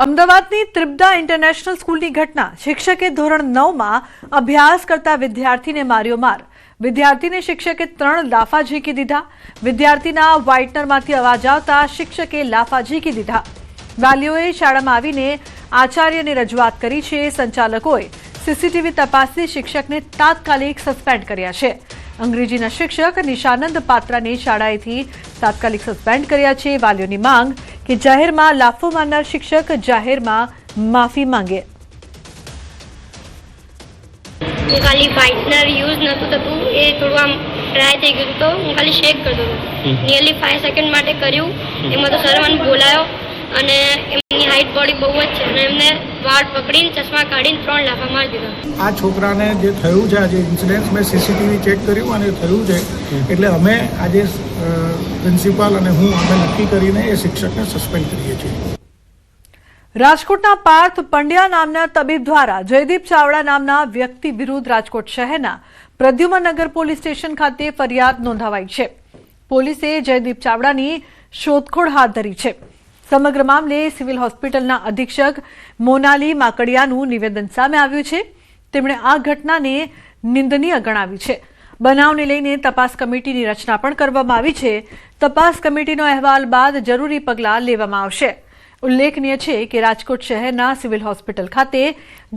અમદાવાદની ત્રિપદા ઇન્ટરનેશનલ સ્કૂલની ઘટના. શિક્ષકે ધોરણ 9માં અભ્યાસ કરતા વિદ્યાર્થીને માર્યો માર. વિદ્યાર્થીને શિક્ષકે 3 લાફા ઝીકી દીધા. વિદ્યાર્થીના વ્હાઇટનરમાંથી અવાજ આવતા શિક્ષકે લાફા ઝીકી દીધા. વાલીઓએ શાળામાં આવીને આચાર્યને રજૂઆત કરી છે. સંચાલકોએ સીસીટીવી તપાસી શિક્ષકને તાત્કાલિક સસ્પેન્ડ કર્યા છે. અંગ્રેજીના શિક્ષક નિશાનંદ પાત્રાને શાળાએથી તાત્કાલિક સસ્પેન્ડ કર્યા છે. વાલીઓની માંગ કે જાહેરમાં લાફો મારનાર શિક્ષક જાહેરમાં માફી માંગે. ખાલી વ્હાઇટનર યુઝ નહોતું થતું, એ થોડું આમ ડ્રાય થઈ ગયું તો હું ખાલી શેક કરતો હતો. નિયરલી 5 સેકન્ડ માટે કર્યું. એમાં તો સર મને બોલાયો અને એમની હાઈટ બોડી બહુ જ છે અને એમને વાળ પકડીને ચશ્મા કાઢીને 3 લાફા મારી દીધા. આ છોકરાને જે થયું છે, આજે ઇન્સિડન્ટ મેં સીસીટીવી ચેક કર્યું અને થયું છે, એટલે અમે આજે પ્રિન્સિપાલ અને હું અમે નક્કી કરીને એ શિક્ષકને સસ્પેન્ડ કરીએ છીએ. રાજકોટના પાર્થ પંડ્યા નામના તબીબ દ્વારા જયદીપ ચાવડા નામના વ્યક્તિ વિરુદ્ધ રાજકોટ શહેરના પ્રદ્યુમનનગર પોલીસ સ્ટેશન ખાતે ફરિયાદ નોંધાવાઈ છે. પોલીસે જયદીપ ચાવડાની શોધખોળ હાથ ધરી છે. સમગ્ર મામલે સિવિલ હોસ્પિટલના અધિક્ષક મોનાલી માકડિયાનું નિવેદન સામે આવ્યું છે. તેમણે આ ઘટનાને નિંદનીય ગણાવી છે. બનાવને લઈને તપાસ કમિટીની રચના પણ કરવામાં આવી છે. તપાસ કમિટીનો અહેવાલ બાદ જરૂરી પગલાં લેવામાં આવશે. ઉલ્લેખનીય છે કે રાજકોટ શહેરના સિવિલ હોસ્પિટલ ખાતે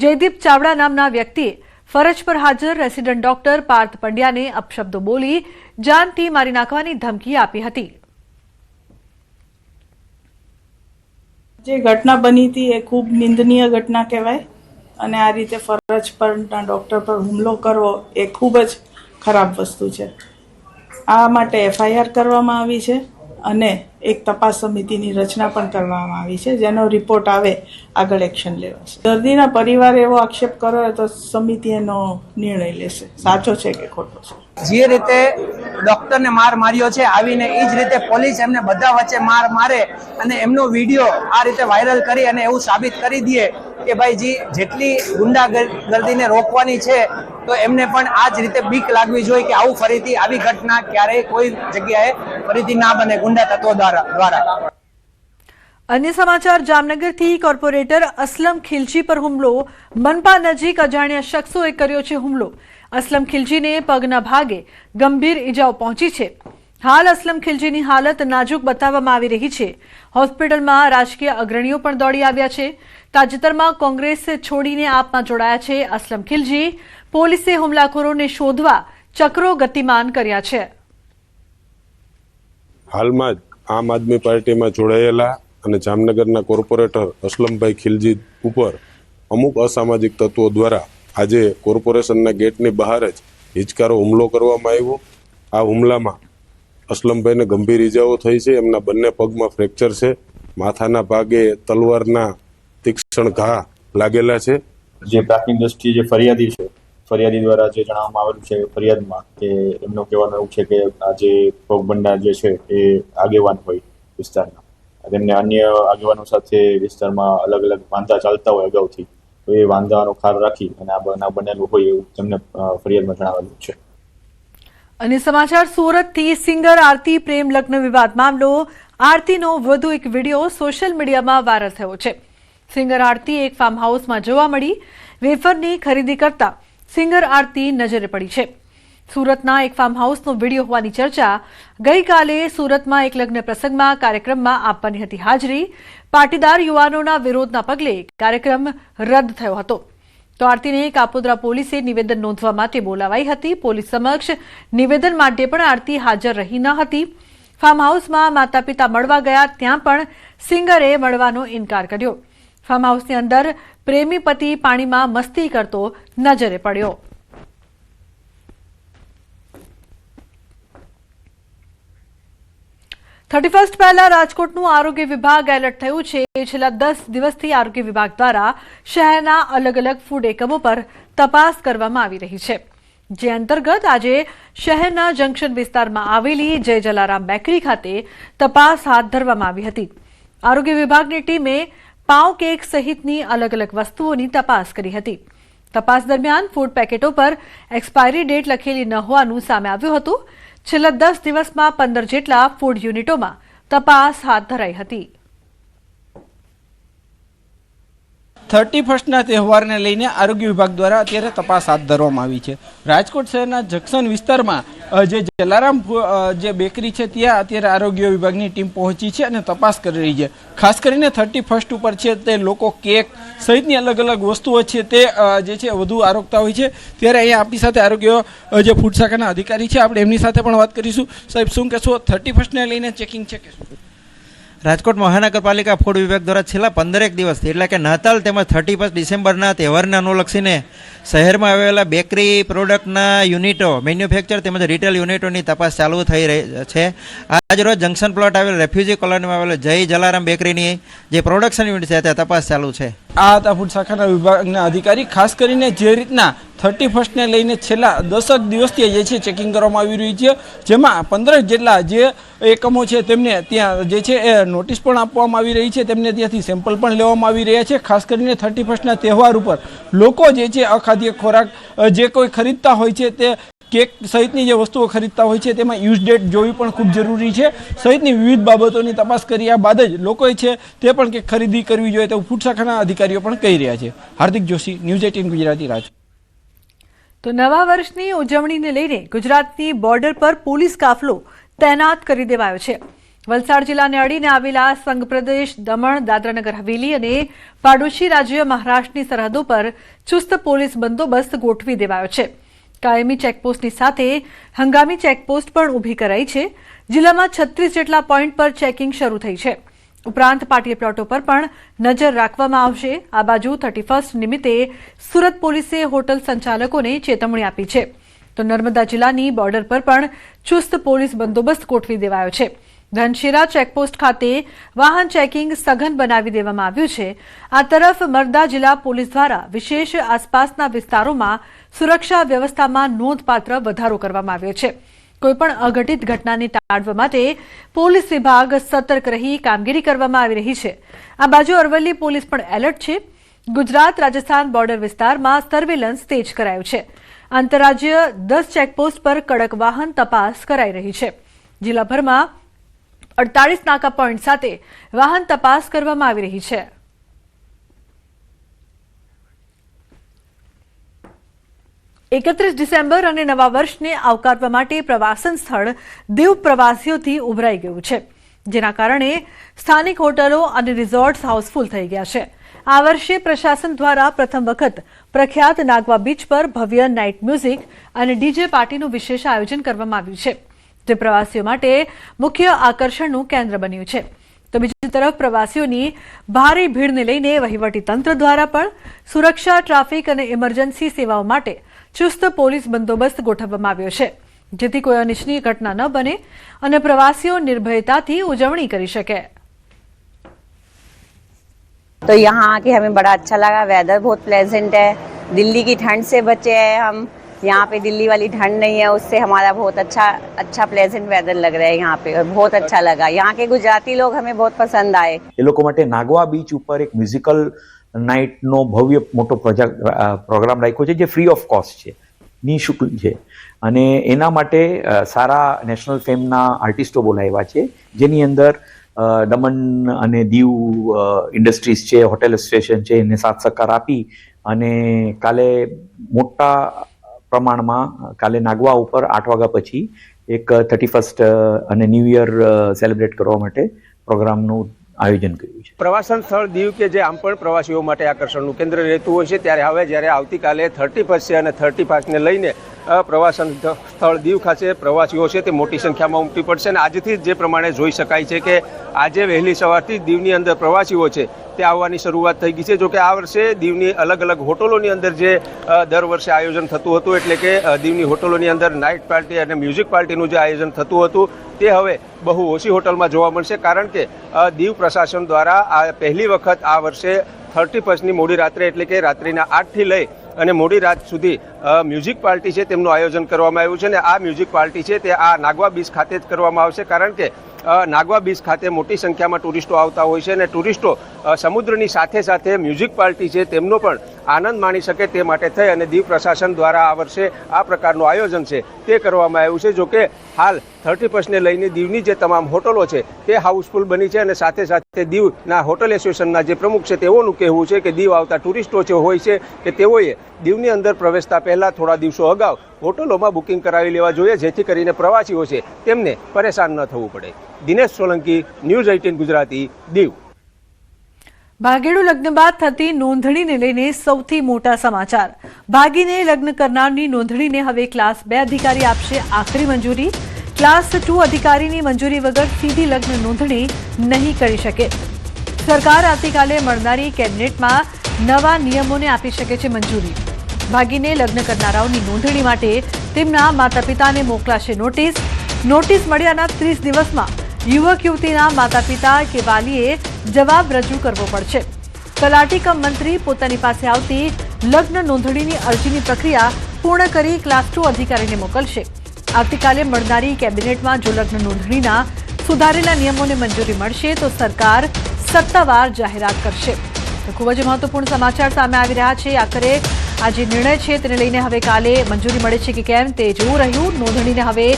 જયદીપ ચાવડા નામના વ્યક્તિએ ફરજ પર હાજર રેસિડન્ટ ડોક્ટર પાર્થ પંડ્યાને અપશબ્દો બોલી જાનથી મારી નાખવાની ધમકી આપી હતી. જે ઘટના બની હતી એ ખૂબ નિંદનીય ઘટના કહેવાય અને આ રીતે ફરજ પરના ડૉક્ટર પર હુમલો કરવો એ ખૂબ જ ખરાબ વસ્તુ છે. આ માટે FIR કરવામાં આવી છે અને એક તપાસ સમિતિની રચના પણ કરવામાં આવી છે, જેનો રિપોર્ટ આવે આગળ એક્શન લેવાશે. દર્દીના પરિવારે એવો આક્ષેપ કર્યો તો સમિતિ એનો નિર્ણય લેશે, સાચો છે કે ખોટો છે. જે રીતે ડોક્ટરને માર્યો છે, આવીને એ જ રીતે પોલીસ એમને બધા વચ્ચે મારે અને એમનો વિડીયો આ રીતે વાયરલ કરી અને એવું સાબિત કરી દે કે ભાઈ જેટલી ગુંડાગર્દીને રોકવાની છે તો એમને પણ આ જ રીતે બીક લાગવી જોઈએ કે આવું ફરીથી આવી ઘટના ક્યારેય કોઈ જગ્યાએ ફરીથી ના બને ગુંડા તત્વો દ્વારા. અન્ય સમાચાર. જામનગરથી કોર્પોરેટર અસલમ ખિલજી પર હુમલો. મનપા નજીક અજાણ્યા શખ્સોએ કર્યો છે હુમલો. અસલમ ખિલજીને પગના ભાગે ગંભીર ઈજાઓ પહોંચી છે. હાલ અસલમ ખિલજીની હાલત નાજુક બતાવવામાં આવી રહી છે. હોસ્પિટલમાં રાજકીય અગ્રણીઓ પણ દોડી આવ્યા છે. તાજેતરમાં કોંગ્રેસ છોડીને આપમાં જોડાયા છે અસલમ ખિલજી. પોલીસે હુમલાખોરોને શોધવા ચક્રો ગતિમાન કર્યા છે. હાલમાં જ આમ આદમી પાર્ટીમાં જોડાયેલા અને જામનગરના કોર્પોરેટર અસલમભાઈ ખિલજી ઉપર અમુક અસામાજિક તત્વો દ્વારા આજે કોર્પોરેશનના ગેટની બહાર જ હિચકારો હુમલો કરવામાં આવ્યો. આ હુમલામાં અસલમભાઈને ગંભીર ઈજાઓ થઈ છે. એમના બંને પગમાં ફ્રેક્ચર છે. માથાના ભાગે તલવારના તીક્ષ્ણ ઘા લાગેલા છે. જે પ્રાથમિક દ્રષ્ટિએ જે ફરિયાદી છે, ફરિયાદી દ્વારા જે જણાવવામાં આવેલું છે ફરિયાદમાં કે એમનો કહેવાનું એવું છે કે આ જે ભોગબંડા જે છે એ આગેવાન હોય વિસ્તારના, તેમને અન્ય આગેવાનો સાથે વિસ્તારમાં અલગ અલગ વાંધા ચાલતા હોય અગાઉથી, તો એ વાંધાનો ખાર રાખી અને આ બનાવ બનેલું હોય એવું તેમને ફરિયાદમાં જણાવેલું છે. અને સમાચાર. સુરતથી સિંગર આરતી પ્રેમ લગ્ન વિવાદ મામલો. આરતીનો વધુ એક વિડીયો સોશિયલ મીડિયામાં વાયરલ થયો છે. સિંગર આરતી એક ફાર્મ હાઉસમાં જોવા મળી. વેફરની ખરીદી કરતા સિંગર આરતી નજરે પડી છે. સુરતના એક ફાર્મ હાઉસનો વિડીયો હોવાની ચર્ચા. ગઈકાલે સુરતમાં એક લગ્ન પ્રસંગમાં કાર્યક્રમમાં આપવાની હતી હાજરી. પાટીદાર યુવાનોના વિરોધના પગલે કાર્યક્રમ રદ થયો હતો. તો આરતીને કાપોદ્રા પોલીસે નિવેદન નોંધવા માટે બોલાવાઈ હતી. પોલીસ સમક્ષ નિવેદન માટે પણ આરતી હાજર રહી ન હતી. ફાર્મ હાઉસમાં માતા પિતા મળવા ગયા, ત્યાં પણ સિંગરે મળવાનો ઇનકાર કર્યો. ફાર્મ હાઉસની અંદર પ્રેમી પતિ પાણીમાં મસ્તી કરતો નજરે પડ્યો. થર્ટી પહેલા રાજકોટનું આરોગ્ય વિભાગ એલર્ટ થયું છે. છેલ્લા 10 દિવસથી આરોગ્ય વિભાગ દ્વારા શહેરના અલગ અલગ ફૂડ એકમો પર તપાસ કરવામાં આવી રહી છે. જે અંતર્ગત આજે શહેરના જંકશન વિસ્તારમાં આવેલી જય જલારામ બેકરી ખાતે તપાસ હાથ ધરવામાં આવી હતી. આરોગ્ય વિભાગની ટીમે પાવ કેક સહિતની અલગ અલગ વસ્તુઓની તપાસ કરી હતી. તપાસ દરમિયાન ફૂડ પેકેટો પર એક્સપાયરી ડેટ લખેલી ન હોવાનું સામે આવ્યું હતું. છેલ્લા 10 દિવસમાં 15 જેટલા ફૂડ યુનિટોમાં તપાસ હાથ ધરાઈ હતી. 31ના તહેવારને લઈને આરોગ્ય વિભાગ દ્વારા અત્યારે તપાસ હાથ ધરવામાં આવી છે. રાજકોટ શહેરના જંકશન વિસ્તારમાં જે જલારામ જે બેકરી છે ત્યાં અત્યારે આરોગ્ય વિભાગની ટીમ પહોંચી છે અને તપાસ કરી રહી છે. ખાસ કરીને 31 ઉપર છે તે લોકો કેક સહિતની અલગ અલગ વસ્તુઓ છે તે જે છે વધુ આરોગતા હોય છે. ત્યારે અહીંયા આપણી સાથે આરોગ્ય જે ફૂડ શાખાના અધિકારી છે, આપણે એમની સાથે પણ વાત કરીશું. સાહેબ, શું કહેશો, 31ને લઈને ચેકિંગ છે કે શું? રાજકોટ મહાનગરપાલિકા ફૂડ વિભાગ દ્વારા છેલ્લા 15 દિવસથી એટલે કે નાતાલ તેમજ 31 ડિસેમ્બરના તહેવારને અનુલક્ષીને શહેરમાં આવેલા બેકરી પ્રોડક્ટના યુનિટો, મેન્યુફેક્ચર તેમજ રિટેલ યુનિટોની તપાસ ચાલુ થઈ રહી છે. આજ રોજ જંકશન પ્લોટ આવેલ રેફ્યુજી કોલોનીમાં આવેલ જય જલારામ બેકરીની જે પ્રોડક્શન યુનિટ છે ત્યાં તપાસ ચાલુ છે. આ હતા ફૂડ શાખાના વિભાગના અધિકારી. ખાસ કરીને જે રીતના 31ને લઈને છેલ્લા 10 દિવસથી જે છે ચેકિંગ કરવામાં આવી રહ્યું છે, જેમાં 15 જેટલા જે એકમો છે તેમને ત્યાં જે છે એ નોટિસ પણ આપવામાં આવી રહી છે, તેમને ત્યાંથી સેમ્પલ પણ લેવામાં આવી રહ્યા છે. ખાસ કરીને 31ના તહેવાર ઉપર લોકો જે છે અખાદ્ય ખોરાક જે કોઈ ખરીદતા હોય છે તે કેક સહિતની જે વસ્તુઓ ખરીદતા હોય છે તેમાં યુઝ ડેટ જોવી પણ ખૂબ જરૂરી છે. સહિતની વિવિધ બાબતોની તપાસ કર્યા બાદ જ લોકોએ છે તે પણ કે ખરીદી કરવી જોઈએ તેવું ફૂડ શાખાના અધિકારીઓ પણ કહી રહ્યા છે. હાર્દિક જોશી, ન્યૂઝ 18 ગુજરાતી, રાજકોટ. તો નવા વર્ષની ઉજવણીને લઈને ગુજરાતની બોર્ડર પર પોલીસ કાફલો તૈનાત કરી દેવાયો છે. વલસાડ જિલ્લાને અડીને આવેલા સંઘ પ્રદેશ, દમણ, દાદરાનગર હવેલી અને પાડોશી રાજ્ય મહારાષ્ટ્રની સરહદો પર ચુસ્ત પોલીસ બંદોબસ્ત ગોઠવી દેવાયો છે. કાયમી ચેકપોસ્ટની સાથે હંગામી ચેકપોસ્ટ પણ ઊભી કરાઈ છે. જિલ્લામાં 36 જેટલા પોઈન્ટ પર ચેકિંગ શરૂ થઈ છે. ઉપરાંત પાટીય પ્લોટો પર પણ નજર રાખવામાં આવશે. આ બાજુ 31 નિમિત્તે સુરત પોલીસે હોટલ સંચાલકોને ચેતવણી આપી છે. તો નર્મદા જિલ્લાની બોર્ડર પર પણ ચુસ્ત પોલીસ બંદોબસ્ત ગોઠવી દેવાયો છે. ધનશીરા ચેકપોસ્ટ ખાતે વાહન ચેકિંગ સઘન બનાવી દેવામાં આવ્યું છે. આ તરફ મરદા જિલ્લા પોલીસ દ્વારા વિશેષ આસપાસના વિસ્તારોમાં સુરક્ષા વ્યવસ્થામાં નોંધપાત્ર વધારો કરવામાં આવ્યો છે. કોઈપણ અઘટિત ઘટનાને ટાળવા માટે પોલીસ વિભાગ સતર્ક રહી કામગીરી કરવામાં આવી રહી છે. આ બાજુ અરવલ્લી પોલીસ પણ એલર્ટ છે. ગુજરાત રાજસ્થાન બોર્ડર વિસ્તારમાં સર્વેલન્સ તેજ કરાયું છે. આંતરરાજ્ય 10 ચેકપોસ્ટ પર કડક વાહન તપાસ કરાઈ રહી છે. જિલ્લાભરમાં 48 નાકા પોઈન્ટ સાથે વાહન તપાસ કરવામાં આવી રહી છે. એકત્રીસ ડિસેમ્બર અને નવા વર્ષને આવકારવા માટે પ્રવાસન સ્થળ દીવ પ્રવાસીઓથી ઉભરાઈ ગયું છે, જેના કારણે સ્થાનિક હોટલો અને રિઝોર્ટ્સ હાઉસફુલ થઈ ગયા છે. આ વર્ષે પ્રશાસન દ્વારા પ્રથમ વખત પ્રખ્યાત નાગવા બીચ પર ભવ્ય નાઇટ મ્યુઝિક અને ડીજે પાર્ટીનું વિશેષ આયોજન કરવામાં આવ્યું છે, જે પ્રવાસીઓ માટે મુખ્ય આકર્ષણનું કેન્દ્ર બન્યું છે. તો બીજી તરફ પ્રવાસીઓની ભારે ભીડને લઈને વહીવટીતંત્ર દ્વારા પણ સુરક્ષા, ટ્રાફિક અને ઇમરજન્સી સેવાઓ માટે ચુસ્ત પોલીસ બંદોબસ્ત ગોઠવવામાં આવ્યો છે, જેથી કોઈ અનિચ્છનીય ઘટના ન બને અને પ્રવાસીઓ નિર્ભયતાથી ઉજવણી કરી શકે. तो यहाँ आके हमें बड़ा अच्छा लगा. वेदर बहुत प्लेजेंट है. दिल्ली की ठंड से बचे हैं हम. यहाँ पे दिल्ली वाली ठंड नहीं है, उससे हमारा बहुत अच्छा प्लेजेंट वेदर लग रहा है यहाँ पे और बहुत अच्छा लगा. यहाँ के गुजराती लोग हमें बहुत पसंद आए. એ લોકો માટે નાગવા બીચ ઉપર એક મ્યુઝિકલ નાઇટનો ભવ્ય મોટો પ્રોગ્રામ રાખ્યો છે, જે ફ્રી ઓફ કોસ્ટ છે, નિઃશુલ્ક છે. અને એના માટે સારા નેશનલ ફેમના આર્ટિસ્ટો બોલાવ્યા છે, જેની અંદર દમણ અને દીવ ઇન્ડસ્ટ્રીઝ છે, હોટેલ એસોસિએશન છે, એને સાથ સહકાર આપી અને કાલે મોટા પ્રમાણમાં કાલે નાગવા ઉપર 8 વાગ્યા પછી એક 31 અને ન્યૂ યર સેલિબ્રેટ કરવા માટે પ્રોગ્રામનું આયોજન કર્યું છે. પ્રવાસન સ્થળ દીવ કે જે આમ પણ પ્રવાસીઓ માટે આકર્ષણનું કેન્દ્ર રહેતું હોય છે, ત્યારે હવે જ્યારે આવતીકાલે 31 છે અને 35ને લઈને પ્રવાસન સ્થળ દીવ ખાતે પ્રવાસીઓ છે તે મોટી સંખ્યામાં ઉમટી પડશે. અને આજથી જે પ્રમાણે જોઈ શકાય છે કે આજે વહેલી સવારથી દીવની અંદર પ્રવાસીઓ છે તે આવવાની શરૂઆત થઈ ગઈ છે. જોકે આ વર્ષે દીવની અલગ અલગ હોટલોની અંદર જે દર વર્ષે આયોજન થતું હતું, એટલે કે દીવની હોટલોની અંદર નાઇટ પાર્ટી અને મ્યુઝિક પાર્ટીનું જે આયોજન થતું હતું તે હવે બહુ ઓછી હોટલમાં જોવા મળશે, કારણ કે દીવ પ્રશાસન દ્વારા આ પહેલી વખત આ વર્ષે 31ની મોડી રાત્રે એટલે કે રાત્રિના 8થી લઈ અને મોડી રાત સુધી મ્યુઝિક પાર્ટી છે તેમનું આયોજન કરવામાં આવ્યું છે. અને આ મ્યુઝિક પાર્ટી છે તે આ નાગવા બીચ ખાતે જ કરવામાં આવશે, કારણ કે નાગવા બીચ ખાતે મોટી સંખ્યામાં ટુરિસ્ટો આવતા હોય છે અને ટુરિસ્ટો સમુદ્રની સાથે સાથે મ્યુઝિક પાર્ટી છે તેમનો પણ આનંદ માણી શકે તે માટે થઈ અને દીવ પ્રશાસન દ્વારા આ વર્ષે આ પ્રકારનું આયોજન છે તે કરવામાં આવ્યું છે. જોકે હાલ 31ને લઈને દીવની જે તમામ હોટલો છે તે હાઉસફુલ બની છે અને સાથે સાથે તે દીવના હોટલ એસોસિએશનના જે પ્રમુખ છે તેઓનું કહેવું છે કે દીવ આવતા ટુરિસ્ટો જે હોય છે કે તેઓએ દીવની અંદર પ્રવેશતા પહેલાં થોડા દિવસો અગાઉ હોટલોમાં બુકિંગ કરાવી લેવા જોઈએ, જેથી કરીને પ્રવાસીઓ છે તેમને પરેશાન ન થવું પડે. દિનેશ સોલંકી, ન્યૂઝ 18 ગુજરાતી, દીવ. ભાગેડુ લગ્ન બાદ થતી નોંધણીને લઈને સૌથી મોટા સમાચાર. ભાગીને લગ્ન કરનારની નોંધણીને હવે ક્લાસ 2 અધિકારી આપશે આખરી મંજૂરી. ક્લાસ 2 અધિકારીની મંજૂરી વગર સીધી લગ્ન નોંધણી નહીં કરી શકે. સરકાર આવતીકાલે મળનારી કેબિનેટમાં નવા નિયમોને આપી શકે છે મંજૂરી. ભાગીને લગ્ન કરનારાઓની નોંધણી માટે તેમના માતા પિતાને મોકલાશે નોટિસ. નોટિસ મળ્યાના 30 દિવસમાં યુવક યુવતીના માતા પિતા કે વાલીએ જવાબ રજૂ કરવો પડશે. તલાટી કમ મંત્રી પોતાની પાસે આવતી લગ્ન નોંધણીની અરજીની પ્રક્રિયા પૂર્ણ કરી ક્લાસ 2 અધિકારીને મોકલશે. આવતીકાલે મળનારી કેબિનેટમાં જો લગ્ન નોંધણીના સુધારેલા નિયમોને મંજૂરી મળશે તો સરકાર સત્તાવાર જાહેરાત કરશે. તો ખૂબ જ મહત્વપૂર્ણ સમાચાર સામે આવી રહ્યા છે. આખરે આ જે નિર્ણય છે તેને લઈને હવે કાલે મંજૂરી મળે છે કે કેમ તે જોવું રહ્યું. નોંધણીને હવે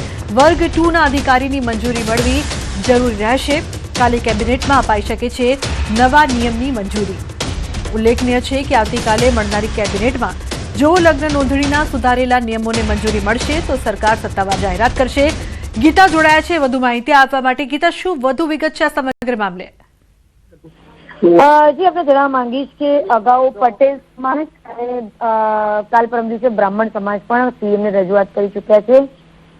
વર્ગ 2ના અધિકારીની મંજૂરી મળવી જરૂરી રહેશે. કાલે કેબિનેટમાં અપાઈ શકે છે નવા નિયમની મંજૂરી. ઉલ્લેખનીય છે કે આવતીકાલે મળનારી કેબિનેટમાં જો લગ્ન નોંધણીના સુધારેલા નિયમોને મંજૂરી મળશે તો સરકાર સત્તાવાર જાહેરાત કરશે. ગીતા જોડાયા છે વધુ માહિતી આપવા માટે. ગીતા, શું વધુ વિગત છે આ સમગ્ર મામલે? જી, આપણે જણાવવા માંગીશ કે અગાઉ પટેલ સમાજ અને કાલ પરમ દિવસે બ્રાહ્મણ સમાજ પણ સીએમને રજૂઆત કરી ચૂક્યા છે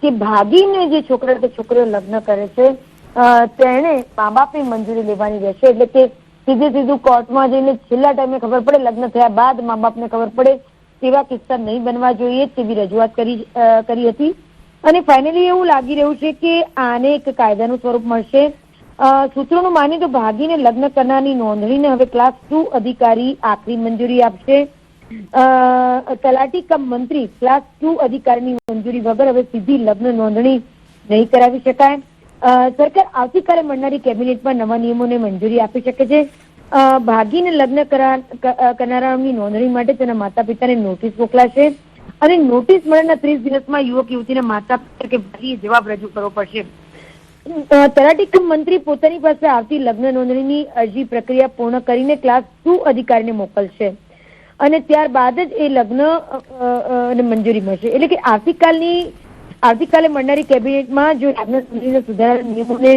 કે ભાગીને જે છોકરા કે છોકરીઓ લગ્ન કરે છે તેણે મા બાપની મંજૂરી લેવાની રહેશે. એટલે કે સીધું કોર્ટમાં જઈને છેલ્લા ટાઈમે ખબર પડે, લગ્ન થયા બાદ મા બાપને ખબર પડે તેવા કિસ્સા નહીં બનવા જોઈએ તેવી રજૂઆત કરી હતી. અને ફાઇનલી એવું લાગી રહ્યું છે કે આને એક કાયદાનું સ્વરૂપ મળશે. સૂત્રોનું માનીએ તો ભાગીને લગ્ન કરનારની નોંધણીને હવે ક્લાસ 2 અધિકારી આખરી મંજૂરી આપશે. તલાટી કમ મંત્રી ક્લાસ 2 અધિકારીની મંજૂરી વગર હવે સીધી લગ્ન નોંધણી નહીં કરાવી શકાય. સરકાર આવતીકાલે મળનારી કેબિનેટમાં નવા નિયમોને મંજૂરી આપી શકે છે. ભાગીને લગ્ન કરનારાઓની નોંધણી માટે તેના માતા પિતાને નોટિસ મોકલાશે અને નોટિસ મળ્યાના 30 દિવસમાં યુવક યુવતીના માતા પિતા કે વાલીએ જવાબ રજૂ કરવો પડશે. તલાટી કમ મંત્રી પોતાની પાસે આવતી લગ્ન નોંધણીની અરજી પ્રક્રિયા પૂર્ણ કરીને ક્લાસ 2 અધિકારીને મોકલશે અને ત્યારબાદ જ એ લગ્ન મંજૂરી મળશે. એટલે કે આવતીકાલે મળનારી કેબિનેટમાં જો લગ્ન નોંધણીના સુધારેલા નિયમોને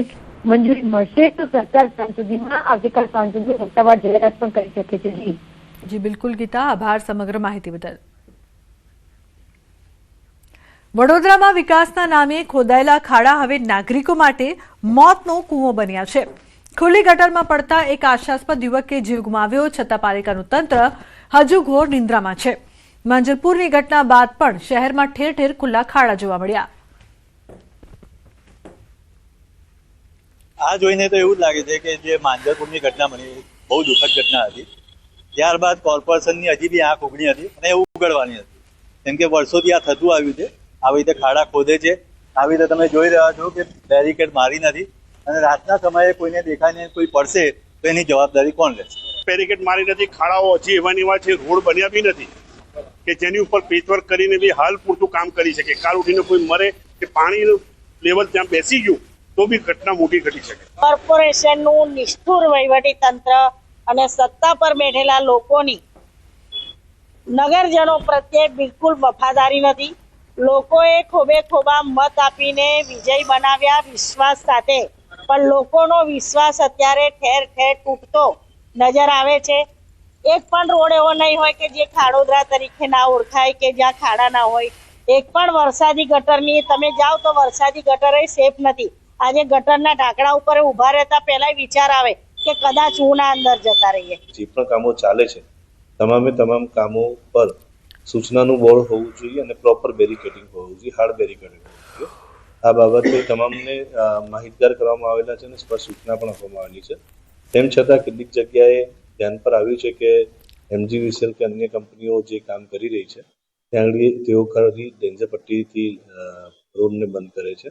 મંજૂરી મળશે તો સરકાર સાંજ સુધીમાં આવતીકાલ સાંજ સુધી સત્તાવાર જાહેરાત પણ કરી શકે છે. જી બિલકુલ ગીતા, આભાર સમગ્ર માહિતી બદલ. વડોદરામાં વિકાસના નામે ખોદાયેલા ખાડા હવે નાગરિકો માટે મોતનો કૂવો બન્યા છે. ખુલ્લી ગટરમાં પડતા એક આશાસ્પદ યુવકે જીવ ગુમાવ્યો, છતાં પાલિકાનું તંત્ર હજુ ઘોર નિંદ્રામાં છે. માંજલપુરની ઘટના બાદ પણ શહેરમાં ઠેર ઠેર ખુલ્લા ખાડા જોવા મળ્યા. આ જોઈને તો એવું જ લાગે છે કે જે માંજલપુરની ઘટના બની બહુ દુઃખદ ઘટના હતી. ત્યારબાદ કોર્પોરેશનની હજી બી આંખ ઉઘડી હતી અને એવું ઉઘડવાની હતી, કેમ કે વર્ષોથી આ થતું આવ્યું છે. આવી રીતે ખાડા ખોદે છે, આવી રીતે તમે જોઈ રહ્યા છો કે બેરિકેડ મારી નથી અને રાતના સમયે કોઈને દેખાય ને કોઈ પડશે તો એની જવાબદારી કોણ લેશે? બેરિકેડ મારી નથી, ખાડાઓ હજી એવાની વાત છે, રોડ બન્યા બી નથી કે જેની ઉપર પેચવર્ક કરીને બી હાલ પૂરતું કામ કરી શકે. કાલ ઉઠીને કોઈ મરે કે પાણીનું લેવલ ત્યાં બેસી ગયું તો બી ઘટના મોટી ઘટી શકે. કોર્પોરેશનનું નિષ્ઠુર વહીવટી તંત્ર અને સત્તા પર બેઠેલા લોકોની નગરજનો પ્રત્યે બિલકુલ વફાદારી નથી. લોકોએ ખોબે ખોબા મત આપીને વિજય બનાવ્યા વિશ્વાસ સાથે, પણ લોકોનો વિશ્વાસ અત્યારે ઠેર ઠેર તૂટતો નજર આવે છે. એક પણ રોડ એવો નહીં હોય કે જે ખાડોદરા તરીકે ના ઓળખાય કે જ્યાં ખાડા ના હોય. એક પણ વરસાદી ગટરની તમે જાઓ તો વરસાદી ગટર એ સેફ નથી. આજે ગટરના ઢાંકણા ઉપર ઉભા રહેતા પહેલા વિચાર આવે કે કદાચ હું ના અંદર જતા રહીએ. જે પણ કામો ચાલે છે તમામ કામો પર સૂચનાનું બોર્ડ હોવું જોઈએ અને પ્રોપર બેરિકેડિંગ હોવું જોઈએ, હાર્ડ બેરિકેડિંગ હોવું જોઈએ. આ બાબતે તમામને માહિતગાર કરવામાં આવેલા છે અને સ્પષ્ટ સૂચના પણ આપવામાં આવેલી છે. તેમ છતાં કેટલીક જગ્યાએ ધ્યાન પર આવ્યું છે કે MGVCL કે અન્ય કંપનીઓ જે કામ કરી રહી છે ત્યાં આગળ તેઓ ખરી ડેન્જર પટ્ટીથી રોડને બંધ કરે છે.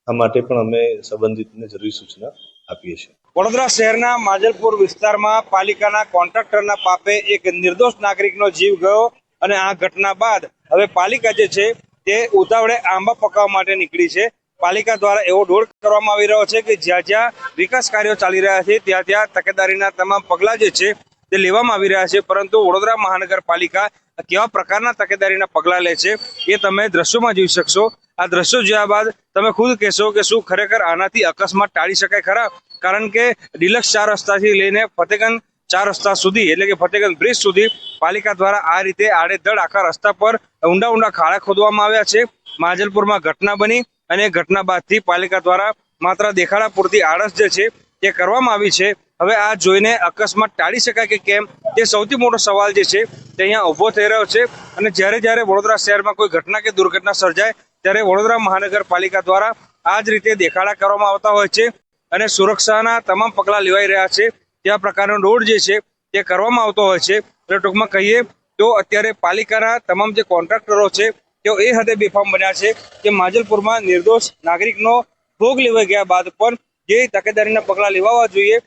આ માટે પણ અમે સંબંધિતને જરૂરી સૂચના આપીએ છીએ. વડોદરા શહેરના માંજલપુર વિસ્તારમાં પાલિકાના કોન્ટ્રાક્ટરના પાપે એક નિર્દોષ નાગરિકનો જીવ ગયો અને આ ઘટના બાદ હવે પાલિકા જે છે તે ઉતાવળે આંબા પકાવવા માટે નીકળી છે. પાલિકા દ્વારા એવો દોર કરવામાં આવી રહ્યો છે કે જ્યાં જ્યાં વિકાસ કાર્યો ચાલી રહ્યા છે ત્યાં ત્યાં તકેદારીના તમામ પગલાં જે છે તે લેવામાં આવી રહ્યા છે, પરંતુ વડોદરા મહાનગરપાલિકા કેવા પ્રકારના તકેદારીના પગલાં લે છે એ તમે દ્રશ્યોમાં જોઈ શકશો। આ દ્રશ્યો જોયા બાદ તમે ખુદ કહેશો કે શું ખરેખર આનાથી અકસ્માત ટાળી શકાય ખરા? કારણ કે ડિલક્સ 4 રસ્તાથી લઈને ફતેગંજ 4 રસ્તા સુધી એટલે કે ફતેગંજ બ્રિજ સુધી પાલિકા દ્વારા આ રીતે આડેધડ આખા રસ્તા પર ઊંડા ઊંડા ખાડા ખોદવામાં આવ્યા છે। માંજલપુરમાં ઘટના બની અને ઘટના બાદથી પાલિકા દ્વારા માત્ર દેખાડા પૂરતી આળસ જે છે તે કરવામાં આવી છે। હવે આ જોઈને અકસ્માત ટાળી શકાય કે કેમ તે સૌથી મોટો સવાલ જે છે તે અહીંયા ઊભો થઈ રહ્યો છે। અને જ્યારે વડોદરા શહેરમાં કોઈ ઘટના કે દુર્ઘટના સર્જાય ત્યારે વડોદરા મહાનગરપાલિકા દ્વારા આ જ રીતે દેખાડા કરવામાં આવતા હોય છે અને સુરક્ષાના તમામ પગલાં લેવાઈ રહ્યા છે। ત્યાં પ્રકારનો દોડ જે છે તે કરવામાં આવતો હોય છે। એટલે ટૂંકમાં કહીએ તો અત્યારે પાલિકાના તમામ જે કોન્ટ્રાક્ટરો છે તેઓ એ હદે બેફામ બન્યા છે કે માંજલપુરમાં નિર્દોષ નાગરિકનો ભોગ લેવાઈ ગયા બાદ પણ જે તકેદારીના પગલાં લેવા જોઈએ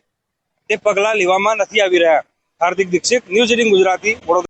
તે પગલાં લેવામાં નથી આવી રહ્યા। હાર્દિક દીક્ષિત, ન્યૂઝ 18 ગુજરાતી, વડોદરા।